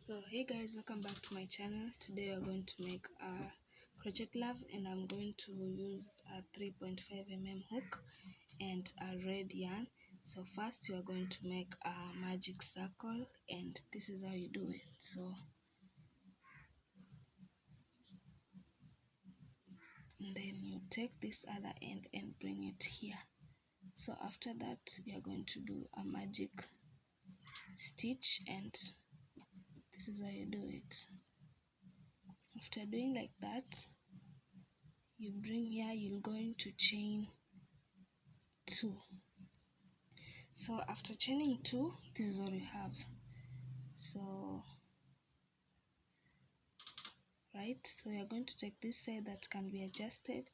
So hey guys, welcome back to my channel. Today we are going to make a crochet glove, and I'm going to use a 3.5 hook and a red yarn. So first we are going to make a magic circle, and this is how you do it. So and then you take this other end and bring it here. So after that we are going to do a magic stitch, and this is how you do it. After doing like that, you bring here, you're going to chain 2. So after chaining 2, this is what you have. So so you're going to take this side that can be adjusted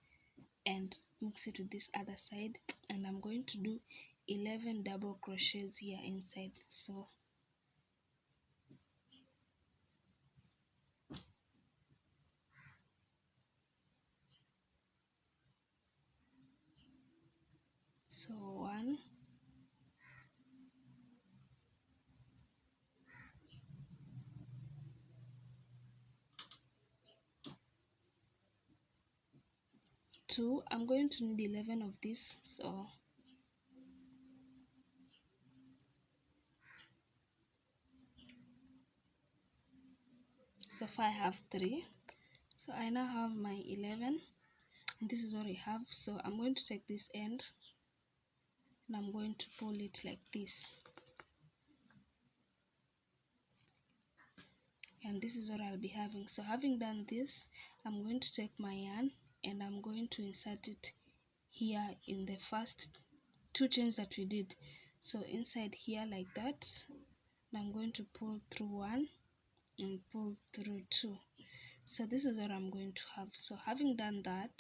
and mix it with this other side, and I'm going to do 11 double crochets here inside. So one, 2, I'm going to need 11 of this. So far I have 3, so I now have my 11, and this is what I have. So I'm going to take this end and I'm going to pull it like this, and this is what I'll be having. So having done this, I'm going to take my yarn and I'm going to insert it here in the first 2 chains that we did. So inside here like that, and I'm going to pull through 1 and pull through 2. So this is what I'm going to have. So having done that,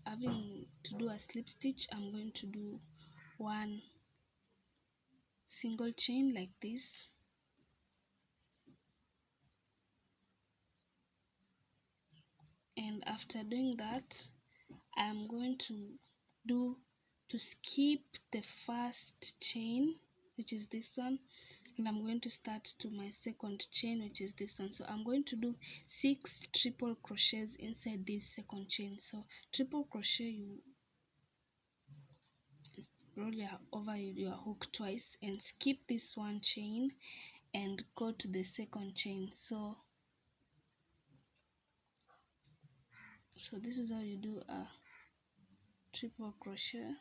having to do a slip stitch, I'm going to do 1 single chain like this, and after doing that, I'm going to skip the first chain, which is this one, and I'm going to start to my second chain, which is this one. So I'm going to do 6 triple crochets inside this second chain. So triple crochet, you roll over your hook twice and skip this 1 chain and go to the second chain. So this is how you do a triple crochet.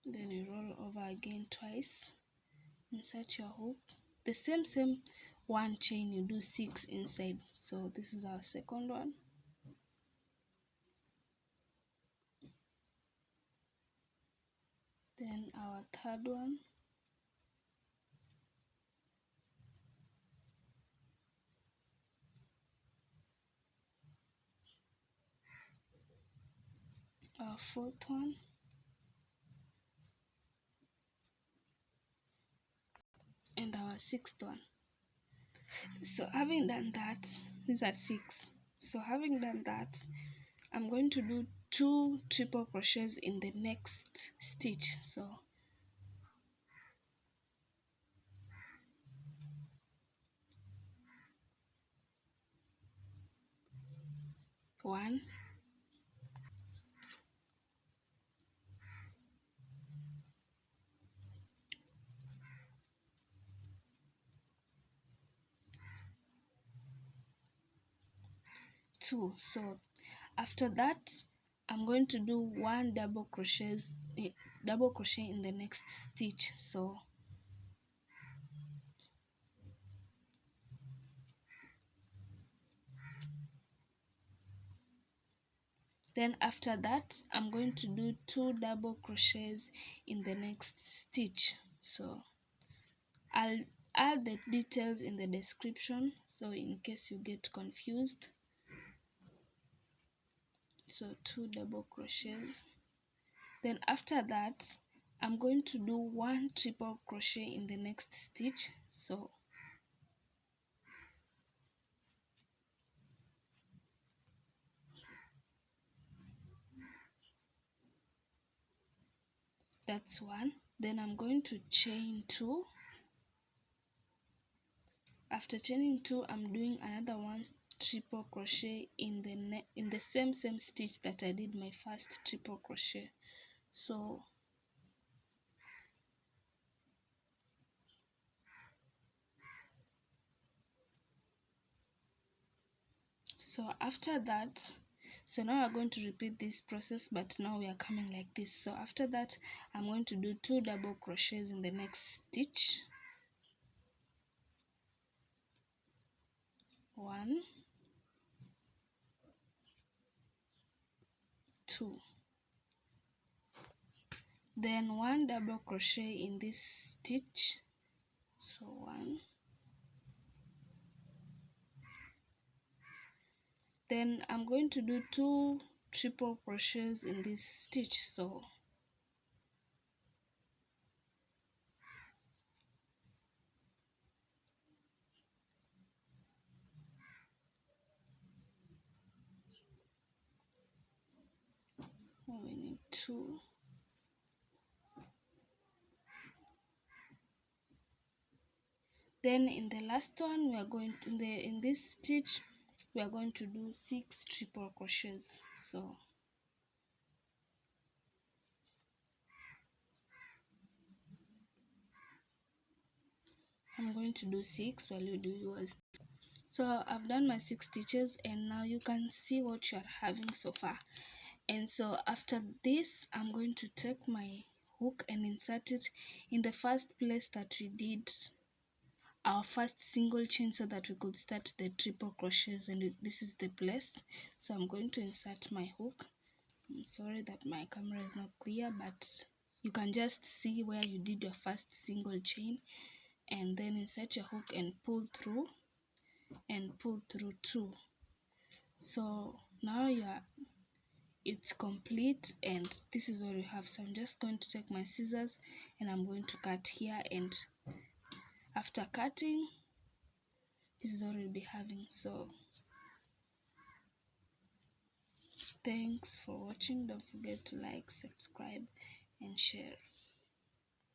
Then you roll over again twice, insert your hook, the same 1 chain, you do 6 inside. So this is our second one, then our third one, our fourth one, and our sixth one. So having done that, these are 6. So having done that, I'm going to do 2 triple crochets in the next stitch. So 1, 2. So after that, I'm going to do 1 double crochet in the next stitch. So then after that, I'm going to do 2 double crochets in the next stitch. So I'll add the details in the description, so in case you get confused. So 2 double crochets. Then after that, I'm going to do 1 triple crochet in the next stitch. So that's 1. Then I'm going to chain 2. After chaining 2, I'm doing another 1 triple crochet in the same stitch that I did my first triple crochet. So after that, so now we're going to repeat this process, but now we are coming like this. So after that, I'm going to do 2 double crochets in the next stitch. 1, 2, then 1 double crochet in this stitch. So 1, then I'm going to do 2 triple crochets in this stitch. So we need 2. Then in the last one, we are going to, in this stitch, we are going to do 6 triple crochets. So I'm going to do 6 while you do yours. So I've done my 6 stitches, and now you can see what you are having so far. And so after this, I'm going to take my hook and insert it in the first place that we did our first single chain, so that we could start the triple crochets, and this is the place. So I'm going to insert my hook. I'm sorry that my camera is not clear, but you can just see where you did your first single chain, and then insert your hook and pull through 2. So now it's complete, and this is all you have. So I'm just going to take my scissors and I'm going to cut here, and after cutting, this is all you'll be having. So thanks for watching. Don't forget to like, subscribe and share.